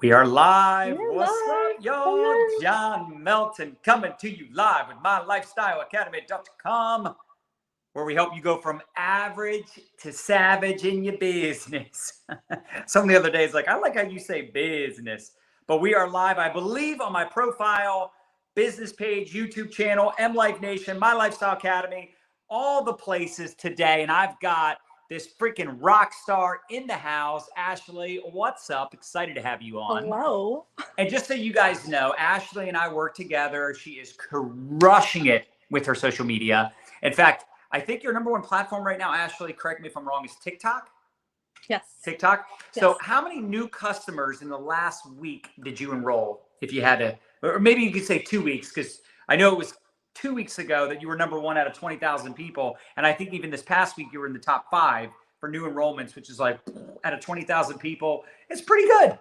We are live. We're What's live. up, y'all? John Melton coming to you live with MyLifestyleAcademy.com, where we help you go from average to savage in your business. Some of the other days, I like how you say business, but we are live, I believe, on my profile, business page, YouTube channel, M Life Nation, My Lifestyle Academy, all the places today. And I've got this freaking rock star in the house. Ashley, what's up? Excited to have you on. Hello. And just so you guys know, Ashley and I work together. She is crushing it with her social media. In fact, I think your number one platform right now, Ashley, correct me if I'm wrong, is TikTok? Yes. TikTok? Yes. So how many new customers in the last week did you enroll, if you had to, or maybe you could say 2 weeks, because I know it was 2 weeks ago that you were number one out of 20,000 people. And I think even this past week, you were in the top 5 for new enrollments, which is like out of 20,000 people. It's pretty good.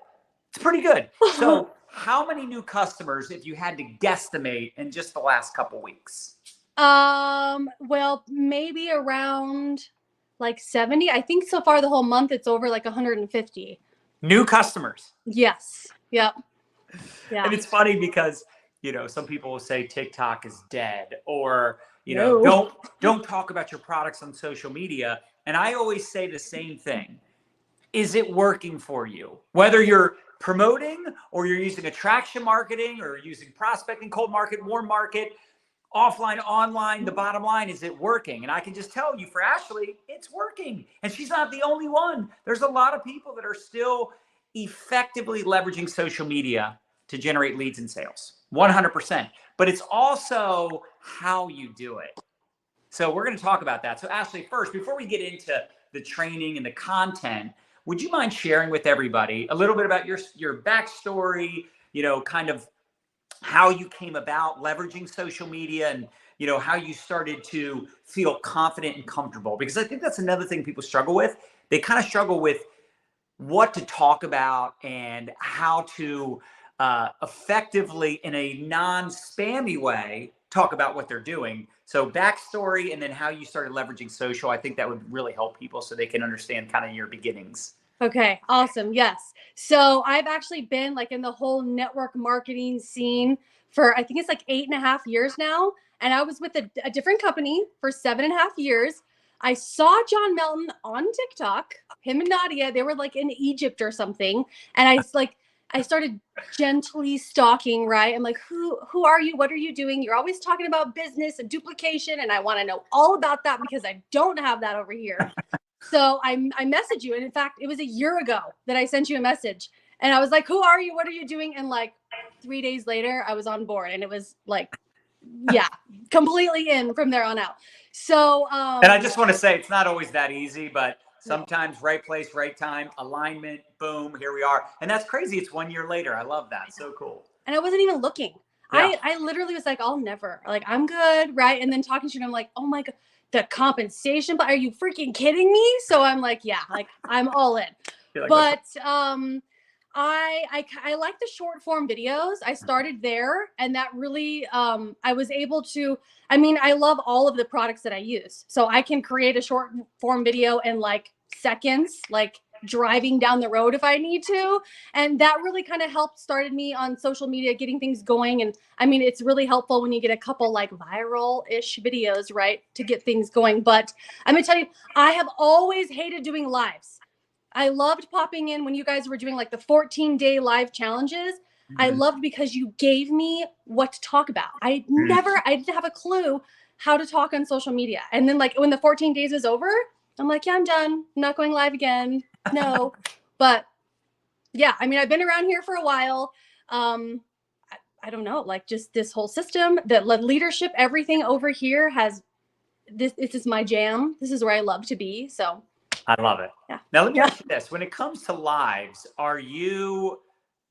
It's pretty good. So how many new customers, if you had to guesstimate, in just the last couple weeks? Well, maybe around like 70. I think so far the whole month it's over like 150. New customers. Yes. Yep. Yeah. And it's funny because, some people will say TikTok is dead, or, No. don't talk about your products on social media. And I always say the same thing. Is it working for you? Whether you're promoting or you're using attraction marketing or using prospecting, cold market, warm market, offline, online, the bottom line, is it working? And I can just tell you, for Ashley, it's working. And she's not the only one. There's a lot of people that are still effectively leveraging social media to generate leads and sales, 100%. But it's also how you do it. So we're going to talk about that. So Ashley, first, before we get into the training and the content, would you mind sharing with everybody a little bit about your backstory, kind of how you came about leveraging social media, and, how you started to feel confident and comfortable? Because I think that's another thing people struggle with. They kind of struggle with what to talk about and how to effectively, in a non-spammy way, talk about what they're doing. So backstory, and then how you started leveraging social. I think that would really help people so they can understand kind of your beginnings. Okay, awesome. Yes. So I've actually been in the whole network marketing scene for, I think it's 8.5 years now. And I was with a different company for 7.5 years. I saw John Melton on TikTok, him and Nadia, they were in Egypt or something. And I started gently stalking, right? I'm like, who are you? What are you doing? You're always talking about business and duplication. And I want to know all about that because I don't have that over here. So I messaged you. And in fact, it was a year ago that I sent you a message. And I was like, who are you? What are you doing? And 3 days later, I was on board. And it was completely in from there on out. So and I just want to say, it's not always that easy, but sometimes right place, right time, alignment, boom, here we are. And that's crazy. It's 1 year later. I love that. So cool. And I wasn't even looking. Yeah. I literally was like, I'll never, I'm good. Right. And then talking to you, and I'm like, oh my God, the compensation, but are you freaking kidding me? So I'm like, yeah, I'm all in. But I like the short form videos. I started there, and that really, I was able to, I love all of the products that I use. So I can create a short form video in seconds, driving down the road if I need to. And that really kind of helped started me on social media, getting things going. And it's really helpful when you get a couple viral-ish videos, right, to get things going. But I'm gonna tell you, I have always hated doing lives. I loved popping in when you guys were doing the 14-day live challenges. Mm-hmm. I loved because you gave me what to talk about. I didn't have a clue how to talk on social media. And then when the 14 days was over, I'm like, yeah, I'm done. I'm not going live again. No. But yeah, I've been around here for a while. I don't know, just this whole system, the leadership, everything over here this is my jam. This is where I love to be. So I love it. Yeah. Now let me ask you this. When it comes to lives, are you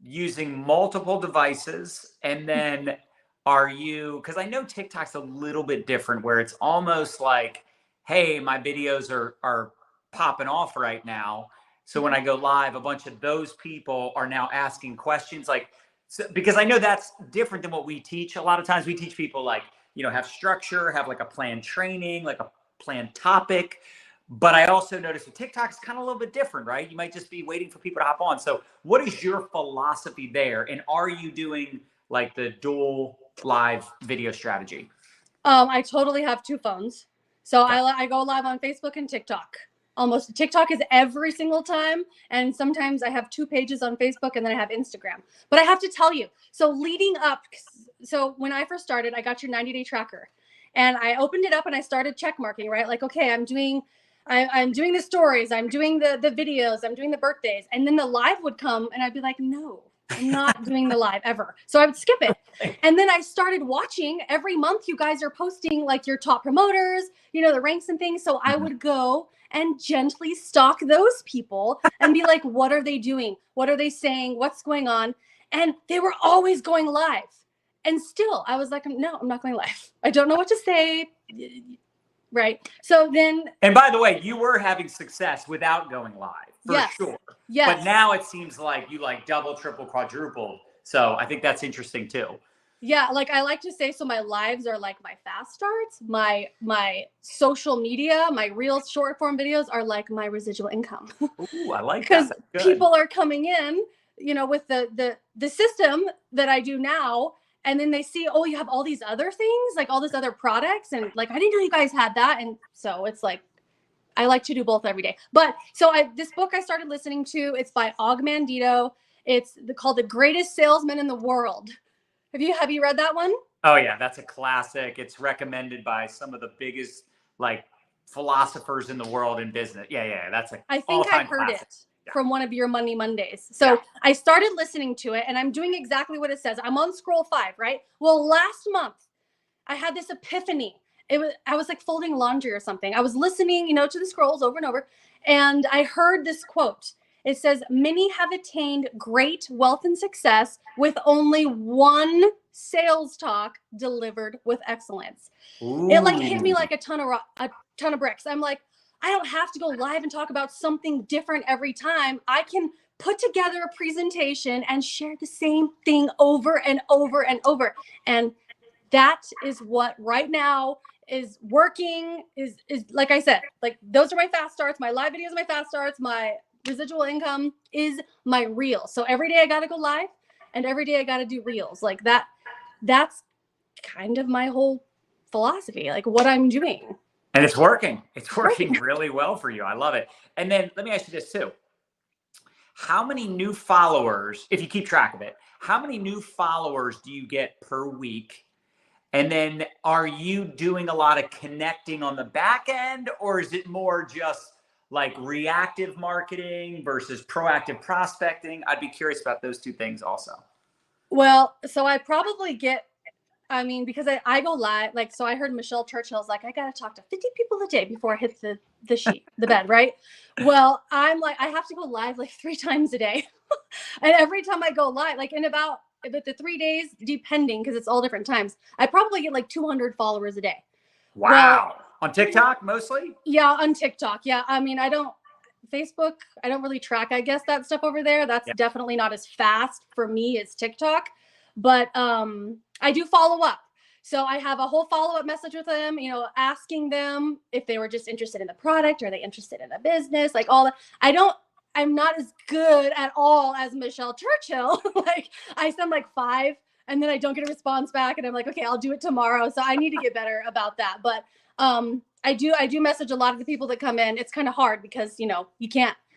using multiple devices? And then because I know TikTok's a little bit different, where it's almost like, hey, my videos are popping off right now. So when I go live, a bunch of those people are now asking questions, because I know that's different than what we teach. A lot of times we teach people have structure, have a planned training, a planned topic. But I also noticed with TikTok, it's kind of a little bit different, right? You might just be waiting for people to hop on. So what is your philosophy there? And are you doing like the dual live video strategy? I totally have two phones. So Yeah. I go live on Facebook and TikTok. Almost TikTok is every single time. And sometimes I have two pages on Facebook and then I have Instagram. But I have to tell you, so leading up, so when I first started, I got your 90-day tracker and I opened it up and I started check marking, right? Like, okay, I'm doing the stories, I'm doing the videos, I'm doing the birthdays. And then the live would come and I'd be like, no, I'm not doing the live ever. So I would skip it. And then I started watching every month. You guys are posting like your top promoters, the ranks and things. So I would go and gently stalk those people and be like, what are they doing? What are they saying? What's going on? And they were always going live. And still, I was like, no, I'm not going live. I don't know what to say. Right. So then. And by the way, you were having success without going live, for sure. Yes. But now it seems like you like double, triple, quadrupled. So I think that's interesting too. Yeah, like I like to say, so my lives are like my fast starts. My social media, my real short form videos are like my residual income. Ooh, I like that. Because people are coming in, with the system that I do now, and then they see, oh, you have all these other things, like all these other products, and like I didn't know you guys had that, and so it's like I like to do both every day. But so this book I started listening to, it's by Og Mandino. It's called The Greatest Salesman in the World. Have you read that one? Oh yeah, that's a classic. It's recommended by some of the biggest like philosophers in the world in business. Yeah, that's a. I think I heard it from one of your Money Mondays. So I started listening to it and I'm doing exactly what it says. I'm on scroll 5, right? Well, last month I had this epiphany. I was like folding laundry or something. I was listening, to the scrolls over and over, and I heard this quote. It says, many have attained great wealth and success with only one sales talk delivered with excellence. Ooh. It like hit me like a ton of bricks. I'm like, I don't have to go live and talk about something different every time. I can put together a presentation and share the same thing over and over and over. And that is what right now is working, is like I said, like those are my fast starts. My live videos are my fast starts. My residual income is my reel. So every day I got to go live and every day I got to do reels like that. That's kind of my whole philosophy, like what I'm doing. And it's working. It's working really well for you. I love it. And then let me ask you this too. How many new followers, if you keep track of it, how many new followers do you get per week? And then are you doing a lot of connecting on the back end, or is it more just like reactive marketing versus proactive prospecting? I'd be curious about those two things also. Well, so I probably get, because I go live, like, so I heard Michelle Churchill's like, I got to talk to 50 people a day before I hit the bed, right? Well, I'm like, I have to go live like 3 times a day. And every time I go live, like but the 3 days, depending, because it's all different times, I probably get like 200 followers a day. Wow. Well, on TikTok mostly? Yeah, on TikTok. Yeah. Facebook, I don't really track, I guess, that stuff over there. That's definitely not as fast for me as TikTok. But I do follow up. So I have a whole follow-up message with them, asking them if they were just interested in the product, or are they interested in a business, like all that. I'm not as good at all as Michelle Churchill. Like I send like 5 and then I don't get a response back and I'm like, okay, I'll do it tomorrow. So I need to get better about that. But I do message a lot of the people that come in. It's kind of hard because,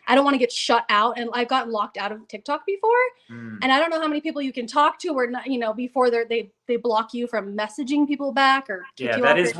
I don't want to get shut out, and I've gotten locked out of TikTok before. And I don't know how many people you can talk to, or not, before they block you from messaging people back or kick you that off is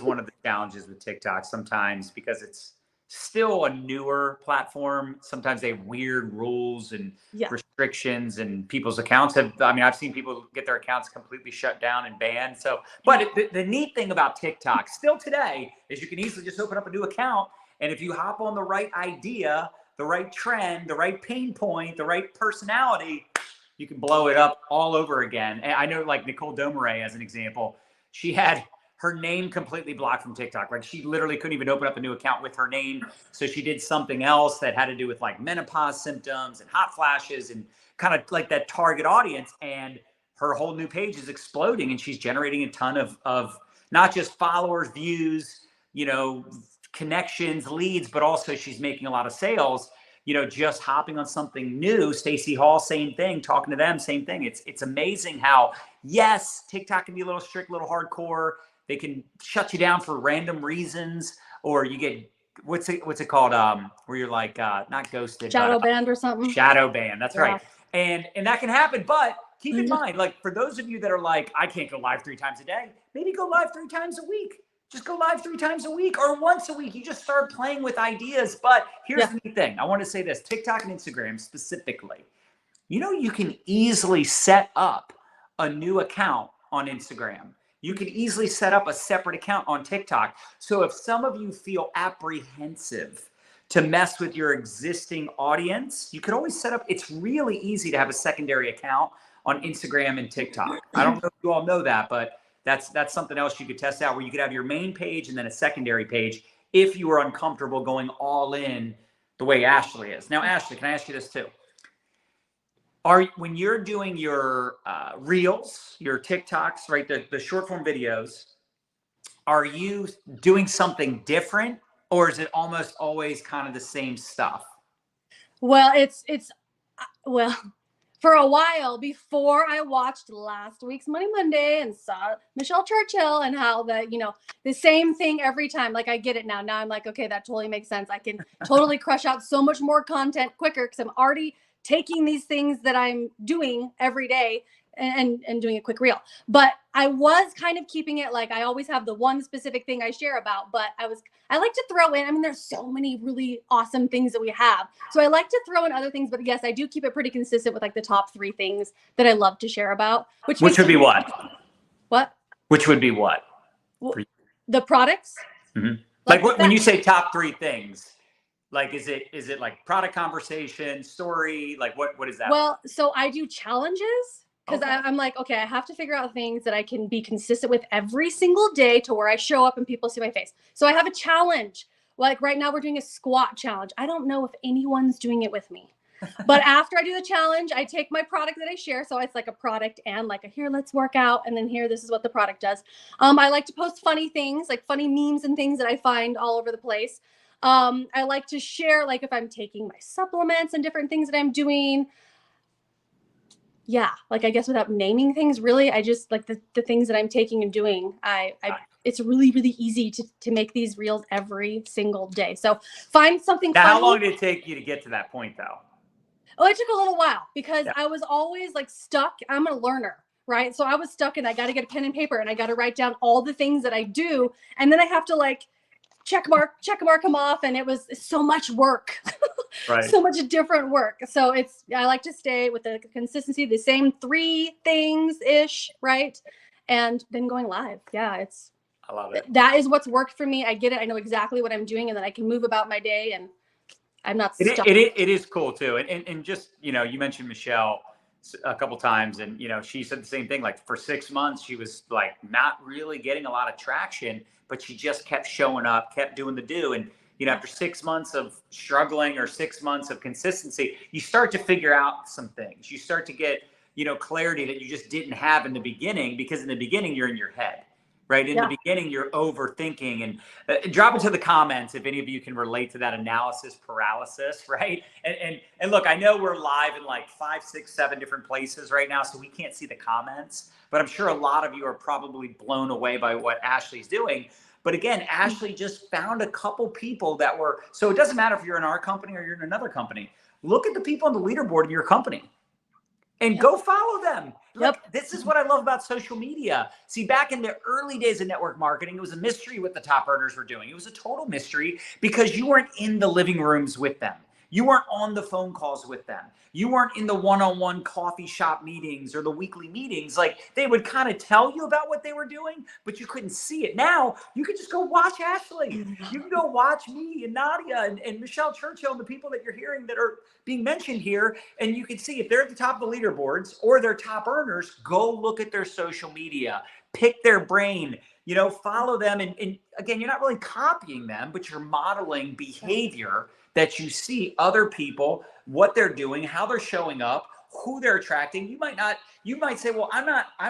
one of the challenges with TikTok sometimes, because it's still a newer platform. Sometimes they have weird rules and restrictions, and people's accounts I've seen people get their accounts completely shut down and banned. So, but the neat thing about TikTok still today is you can easily just open up a new account. And if you hop on the right idea, the right trend, the right pain point, the right personality, you can blow it up all over again. And I know, like Nicole Domeray, as an example, she had her name completely blocked from TikTok. Like she literally couldn't even open up a new account with her name. So she did something else that had to do with like menopause symptoms and hot flashes and kind of like that target audience. And her whole new page is exploding, and she's generating a ton of not just followers, views, connections, leads, but also she's making a lot of sales, just hopping on something new. Stacey Hall, same thing, talking to them, same thing. It's amazing how, yes, TikTok can be a little strict, a little hardcore. They can shut you down for random reasons, or you get, what's it called? Where you're like, not ghosted, Shadow but banned or something. shadow ban. That's Yeah. right. And that can happen, but keep in mind, like for those of you that are like, I can't go live 3 times a day, maybe go live 3 times a week. Just go live 3 times a week or once a week. You just start playing with ideas. But here's the neat thing. I want to say this, TikTok and Instagram specifically, you can easily set up a new account on Instagram. You can easily set up a separate account on TikTok. So if some of you feel apprehensive to mess with your existing audience, you could always set up, it's really easy to have a secondary account on Instagram and TikTok. I don't know if you all know that, but that's something else you could test out, where you could have your main page and then a secondary page if you are uncomfortable going all in the way Ashley is. Now, Ashley, can I ask you this too? When you're doing your reels, your TikToks, right, the short form videos, are you doing something different, or is it almost always kind of the same stuff? Well, well, for a while before I watched last week's Money Monday and saw Michelle Churchill and how the same thing every time. Like, I get it now. Now I'm like, okay, that totally makes sense. I can totally crush out so much more content quicker because I'm already taking these things that I'm doing every day and doing a quick reel. But I was kind of keeping it like I always have the one specific thing I share about, but I like to throw in, there's so many really awesome things that we have. So I like to throw in other things, but yes, I do keep it pretty consistent with like the top 3 things that I love to share about, which would be what? What? Which would be what? The products? Mm-hmm. Like when you say top 3 things, like, is it like product conversation, story? Like what is that? Well, so I do challenges. Because I'm like, okay, I have to figure out things that I can be consistent with every single day to where I show up and people see my face. So I have a challenge. Like right now we're doing a squat challenge. I don't know if anyone's doing it with me. But after I do the challenge, I take my product that I share. So it's like a product and like here, let's work out. And then here, this is what the product does. I like to post funny things, like funny memes and things that I find all over the place. I like to share, like if I'm taking my supplements and different things that I'm doing. Yeah, like I guess without naming things, really, I just like the things that I'm taking and doing. It's really, really easy to make these reels every single day. So find something funny. How long did it take you to get to that point though? Oh, it took a little while because I was always like stuck. I'm a learner, right? So I was stuck and I got to get a pen and paper and I got to write down all the things that I do. And then I have to like check mark them off. And it was so much work. Right. So much different work. So I like to stay with the consistency, the same 3 things ish, right? And then going live. Yeah, I love it. That is what's worked for me. I get it. I know exactly what I'm doing, and then I can move about my day, and I'm not stuck. It is cool too. And just, you mentioned Michelle a couple times, and she said the same thing. Like for 6 months, she was like not really getting a lot of traction, but she just kept showing up, kept doing the do. And after 6 months of struggling or 6 months of consistency, you start to figure out some things. You start to get, clarity that you just didn't have in the beginning, because in the beginning, you're in your head, right? In the beginning, you're overthinking. And drop into the comments if any of you can relate to that analysis paralysis, right? And look, I know we're live in like 5, 6, 7 different places right now, so we can't see the comments, but I'm sure a lot of you are probably blown away by what Ashley's doing. But again, Ashley just found a couple people that were, so it doesn't matter if you're in our company or you're in another company. Look at the people on the leaderboard in your company and go follow them. Look, this is what I love about social media. See, back in the early days of network marketing, it was a mystery what the top earners were doing. It was a total mystery because you weren't in the living rooms with them. You weren't on the phone calls with them. You weren't in the one-on-one coffee shop meetings or the weekly meetings. Like, they would kind of tell you about what they were doing, but you couldn't see it. Now you could just go watch Ashley. You can go watch me and Nadia and Michelle Churchill and the people that you're hearing that are being mentioned here. And you can see if they're at the top of the leaderboards or they're top earners, go look at their social media, pick their brain, follow them. And again, you're not really copying them, but you're modeling behavior that you see other people, what they're doing, how they're showing up, who they're attracting. You might say, well, I'm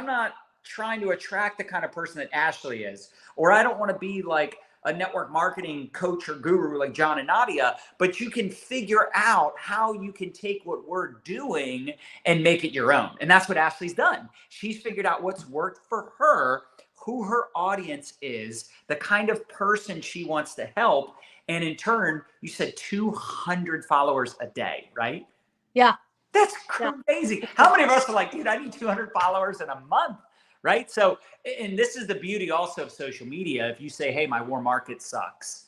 not trying to attract the kind of person that Ashley is, or I don't want to be like a network marketing coach or guru like John and Nadia, but you can figure out how you can take what we're doing and make it your own. And that's what Ashley's done. She's figured out what's worked for her, who her audience is, the kind of person she wants to help. And in turn, you said 200 followers a day, right? Yeah. That's crazy. How many of us are like, dude, I need 200 followers in a month, right? So, and this is the beauty also of social media. If you say, hey, my warm market sucks,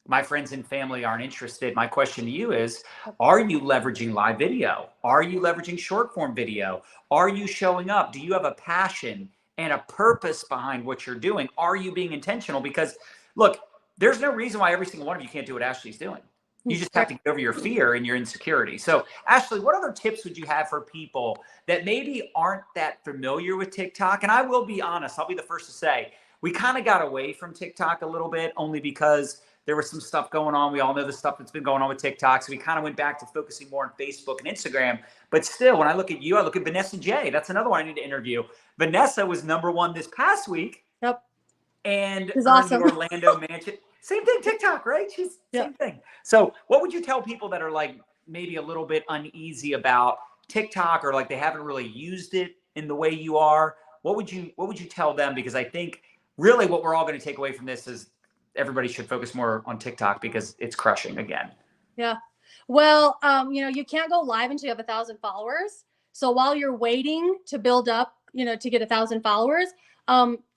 my friends and family aren't interested, my question to you is, are you leveraging live video? Are you leveraging short form video? Are you showing up? Do you have a passion and a purpose behind what you're doing? Are you being intentional? Because look, there's no reason why every single one of you can't do what Ashley's doing. You just have to get over your fear and your insecurity. So Ashley, what other tips would you have for people that maybe aren't that familiar with TikTok? And I will be honest, I'll be the first to say, we kind of got away from TikTok a little bit, only because there was some stuff going on. We all know the stuff that's been going on with TikTok. So we kind of went back to focusing more on Facebook and Instagram. But still, when I look at you, I look at Vanessa J. That's another one I need to interview. Vanessa was #1 this past week. Yep. And It's earned awesome. the Orlando mansion. Same thing, TikTok, right? She's same thing. So what would you tell people that are like maybe a little bit uneasy about TikTok, or like they haven't really used it in the way you are? What would you tell them? Because I think really what we're all going to take away from this is everybody should focus more on TikTok because it's crushing again. Yeah. Well, you can't go live until you have 1,000 followers. So while you're waiting to build up, to get 1,000 followers,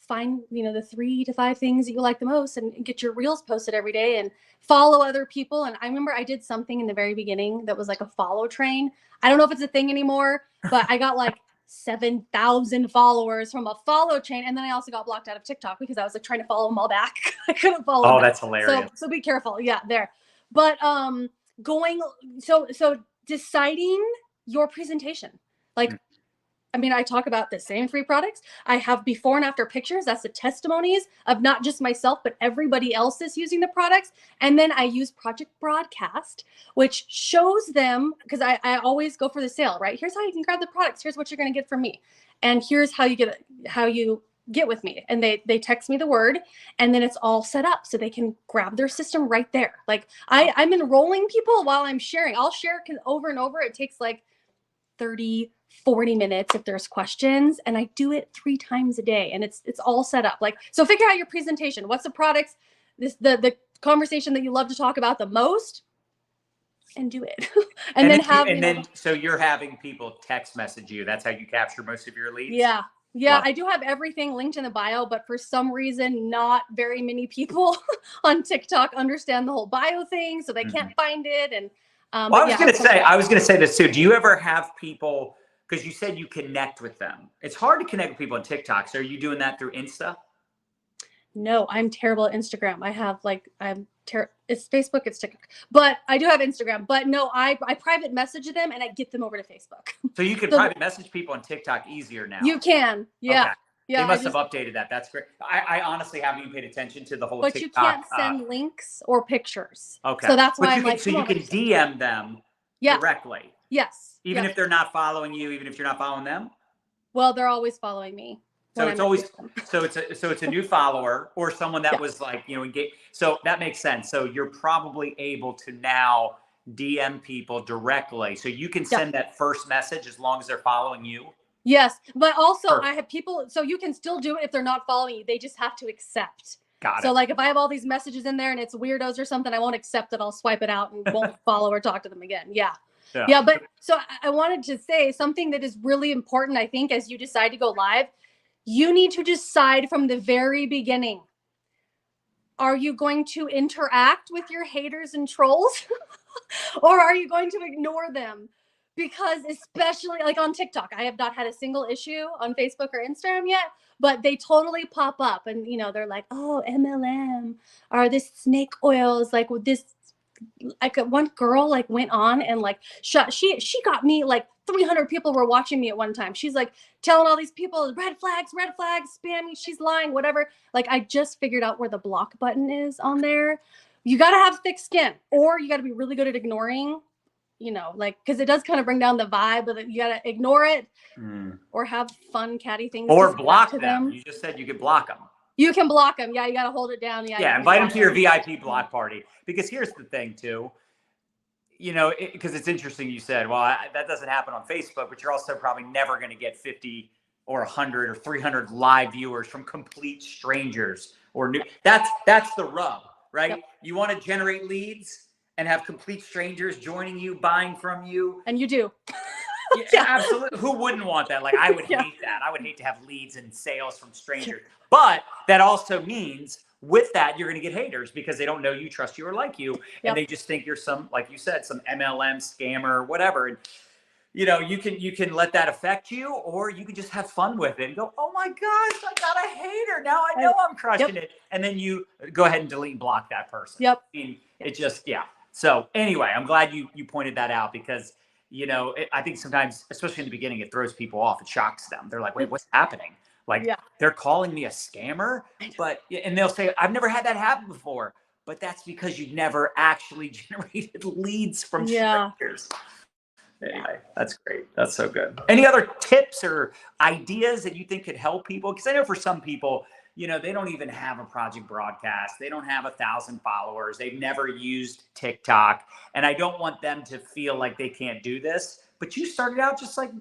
find, the 3 to 5 things that you like the most and get your reels posted every day and follow other people. And I remember I did something in the very beginning that was like a follow train. I don't know if it's a thing anymore, but I got like 7,000 followers from a follow chain. And then I also got blocked out of TikTok because I was like trying to follow them all back. I couldn't follow them. That's hilarious. So be careful. Yeah, there. But so deciding your presentation. Like, I talk about the same 3 products. I have before and after pictures. That's the testimonies of not just myself, but everybody else that's using the products. And then I use Project Broadcast, which shows them, because I always go for the sale, right? Here's how you can grab the products. Here's what you're going to get from me. And here's how you get with me. And they text me the word, and then it's all set up so they can grab their system right there. Like I'm enrolling people while I'm sharing. I'll share over and over. It takes like 30, 40 minutes if there's questions, and I do it 3 times a day, and it's all set up. Like, so figure out your presentation. What's the products, the conversation that you love to talk about the most, and do it. So you're having people text message you. That's how you capture most of your leads. Yeah. I do have everything linked in the bio, but for some reason, not very many people on TikTok understand the whole bio thing, so they can't find it. And I was going to say this too. Do you ever have people, because you said you connect with them? It's hard to connect with people on TikTok. So are you doing that through Insta? No, I'm terrible at Instagram. It's Facebook, it's TikTok, but I do have Instagram. But no, I private message them and I get them over to Facebook. So you can private message people on TikTok easier now. You can, yeah. Okay. Yeah, they must have updated that. That's great. I honestly haven't even paid attention to the whole TikTok. But you can't send links or pictures. Okay. So that's why you can DM them directly. Yes. Even if they're not following you, even if you're not following them? Well, they're always following me. So it's always it's a new follower or someone that was like, engaged. So that makes sense. So you're probably able to now DM people directly. So you can send that first message as long as they're following you. Yes, but also I have people, so you can still do it if they're not following you. They just have to accept. Got it. So like if I have all these messages in there and it's weirdos or something, I won't accept it. I'll swipe it out and won't follow or talk to them again. Yeah. But so I wanted to say something that is really important, I think, as you decide to go live. You need to decide from the very beginning. Are you going to interact with your haters and trolls? Or are you going to ignore them? Because especially like on TikTok, I have not had a single issue on Facebook or Instagram yet, but they totally pop up and, they're like, oh, MLM, or this snake oils, like with this, like one girl like went on and like she got me like 300 people were watching me at one time. She's like telling all these people red flags, spamming, she's lying, whatever. Like I just figured out where the block button is on there. You got to have thick skin, or you got to be really good at ignoring, because it does kind of bring down the vibe, but you got to ignore it or have fun catty things. Or block them. You just said you could block them. You can block them. Yeah, you got to hold it down. Yeah, Yeah, invite them to your VIP block party. Because here's the thing too, you know, because it's interesting you said, well, that doesn't happen on Facebook, but you're also probably never going to get 50 or 100 or 300 live viewers from complete strangers or new. That's the rub, right? Yep. You want to generate leads and have complete strangers joining you, buying from you. And you do. Yeah, absolutely. Who wouldn't want that? Like, I would Yeah. hate that. I would hate to have leads and sales from strangers. But that also means with that, you're going to get haters because they don't know you, trust you, or like you. And they just think you're some, like you said, some MLM scammer, whatever. And, you know, you can let that affect you, or you can just have fun with it and go, oh my gosh, I got a hater. Now I know I'm crushing it. And then you go ahead and delete and block that person. Yep. I mean, it just, yeah. So anyway, I'm glad you pointed that out because, you know, I think sometimes, especially in the beginning, it throws people off. It shocks them. They're like, wait, what's happening? Like, they're calling me a scammer, and they'll say, I've never had that happen before. But that's because you've never actually generated leads from strangers. Anyway, that's great. That's so good. Any other tips or ideas that you think could help people? Because I know for some people, you know, they don't even have a project broadcast. They don't have 1,000 followers. They've never used TikTok. And I don't want them to feel like they can't do this. But you started out just like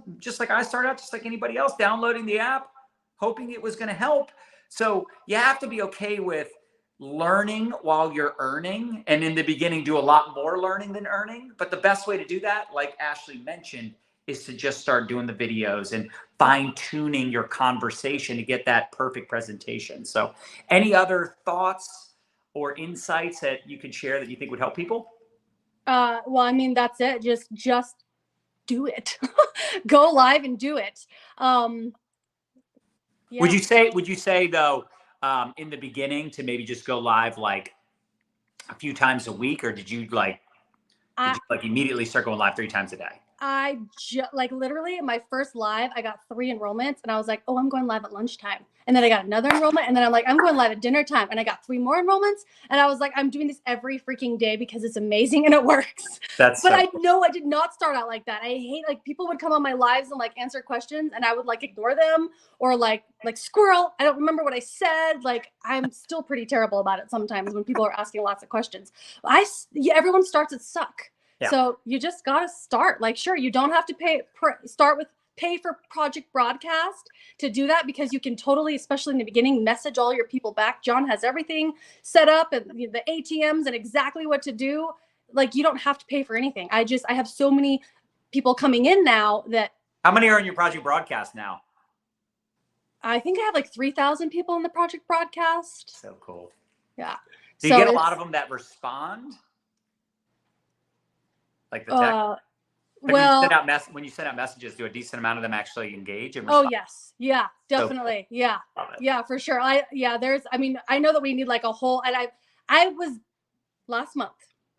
I started out, just like anybody else, downloading the app, hoping it was going to help. So you have to be okay with learning while you're earning. And in the beginning, do a lot more learning than earning. But the best way to do that, like Ashley mentioned, is to just start doing the videos and fine tuning your conversation to get that perfect presentation. So any other thoughts or insights that you could share that you think would help people? Well, I mean, that's it. Just do it. Go live and do it. Yeah. Would you say though, in the beginning to maybe just go live like a few times a week, or did you immediately start going live 3 times a day? I like literally my first live, I got 3 enrollments and I was like, oh, I'm going live at lunchtime. And then I got another enrollment. And then I'm like, I'm going live at dinner time. And I got 3 more enrollments. And I was like, I'm doing this every freaking day because it's amazing and it works. I know I did not start out like that. I hate, like, people would come on my lives and like answer questions and I would like ignore them or like squirrel. I don't remember what I said. Like, I'm still pretty terrible about it sometimes when people are asking lots of questions. Everyone starts at suck. Yeah. So you just got to start. Like, sure, you don't have to pay for project broadcast to do that, because you can totally, especially in the beginning, message all your people back. John has everything set up and the ATMs and exactly what to do. Like, you don't have to pay for anything. I have so many people coming in now that. How many are in your project broadcast now? I think I have like 3,000 people in the project broadcast. So cool. Yeah. Do you get a lot of them that respond? Like the text? Like when you send out messages, do a decent amount of them actually engage and respond? Oh yes. Yeah, definitely. So cool. Yeah, for sure. I know that we need like a whole, and I was last month,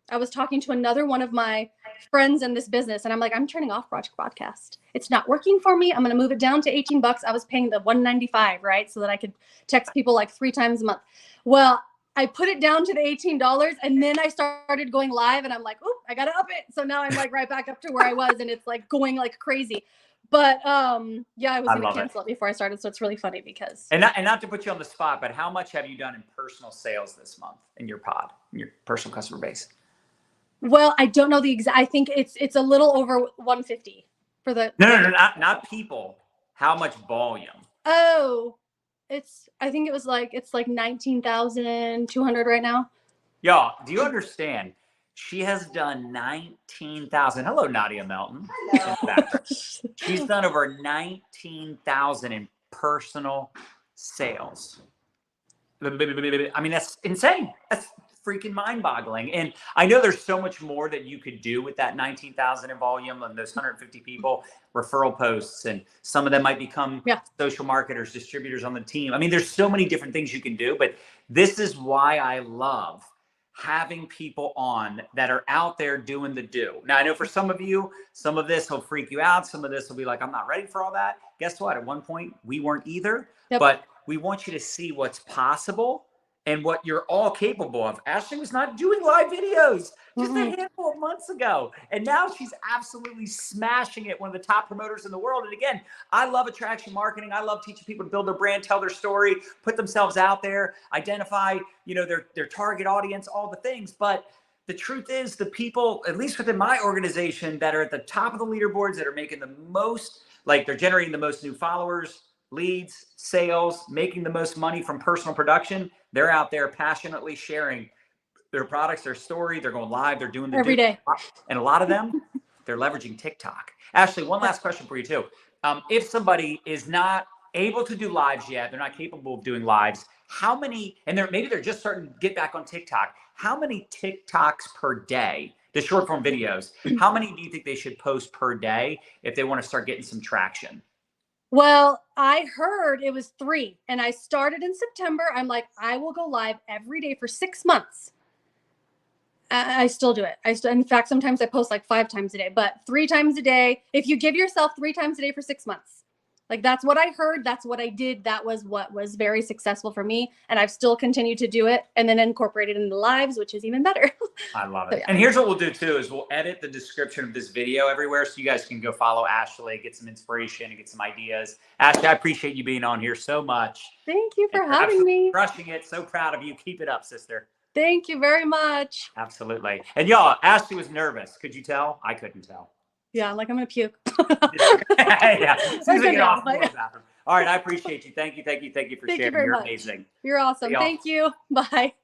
I was talking to another one of my friends in this business and I'm like, I'm turning off project broadcast. It's not working for me. I'm going to move it down to $18. I was paying the $195, right? So that I could text people like 3 times a month. Well, I put it down to the $18 and then I started going live and I'm like, oop, I got to up it. So now I'm like right back up to where I was and it's like going like crazy. But I was going to cancel it before I started. So it's really funny because. And not to put you on the spot, but how much have you done in personal sales this month in your pod, in your personal customer base? Well, I don't know the exact, I think it's a little over 150 for the. No, not people. How much volume? Oh, I think it's like 19,200 right now. Y'all, do you understand? She has done 19,000. Hello, Nadia Melton. Hello. She's done over 19,000 in personal sales. I mean, that's insane. That's freaking mind-boggling. And I know there's so much more that you could do with that 19,000 in volume and those 150 people, referral posts, and some of them might become social marketers, distributors on the team. I mean, there's so many different things you can do, but this is why I love having people on that are out there doing the do. Now, I know for some of you, some of this will freak you out. Some of this will be like, I'm not ready for all that. Guess what? At one point, we weren't either, but we want you to see what's possible and what you're all capable of. Ashley was not doing live videos just a handful of months ago. And now she's absolutely smashing it, one of the top promoters in the world. And again, I love attraction marketing. I love teaching people to build their brand, tell their story, put themselves out there, identify, their target audience, all the things. But the truth is, the people, at least within my organization, that are at the top of the leaderboards, that are making the most, like they're generating the most new followers, leads, sales, making the most money from personal production, they're out there passionately sharing their products, their story. They're going live. They're doing the every day. And a lot of them, they're leveraging TikTok. Ashley, one last question for you too. If somebody is not able to do lives yet, they're not capable of doing lives, how many, and maybe they're just starting to get back on TikTok, how many TikToks per day, the short form videos, how many do you think they should post per day if they want to start getting some traction? Well, I heard it was 3, and I started in September. I'm like, I will go live every day for 6 months. I still do it. In fact, sometimes I post like 5 times a day, but 3 times a day. If you give yourself 3 times a day for 6 months, like that's what I heard. That's what I did. That was what was very successful for me. And I've still continued to do it and then incorporate it into lives, which is even better. I love it. So, yeah. And here's what we'll do too, is we'll edit the description of this video everywhere. So you guys can go follow Ashley, get some inspiration and get some ideas. Ashley, I appreciate you being on here so much. Thank you for having me. Crushing it. So proud of you. Keep it up, sister. Thank you very much. Absolutely. And y'all, Ashley was nervous. Could you tell? I couldn't tell. Yeah, like I'm gonna puke. Yeah. As soon as I get off the like, bathroom. All right. I appreciate you. Thank you for sharing. Very You're much. amazing. You're awesome. Y'all. Thank you. Bye.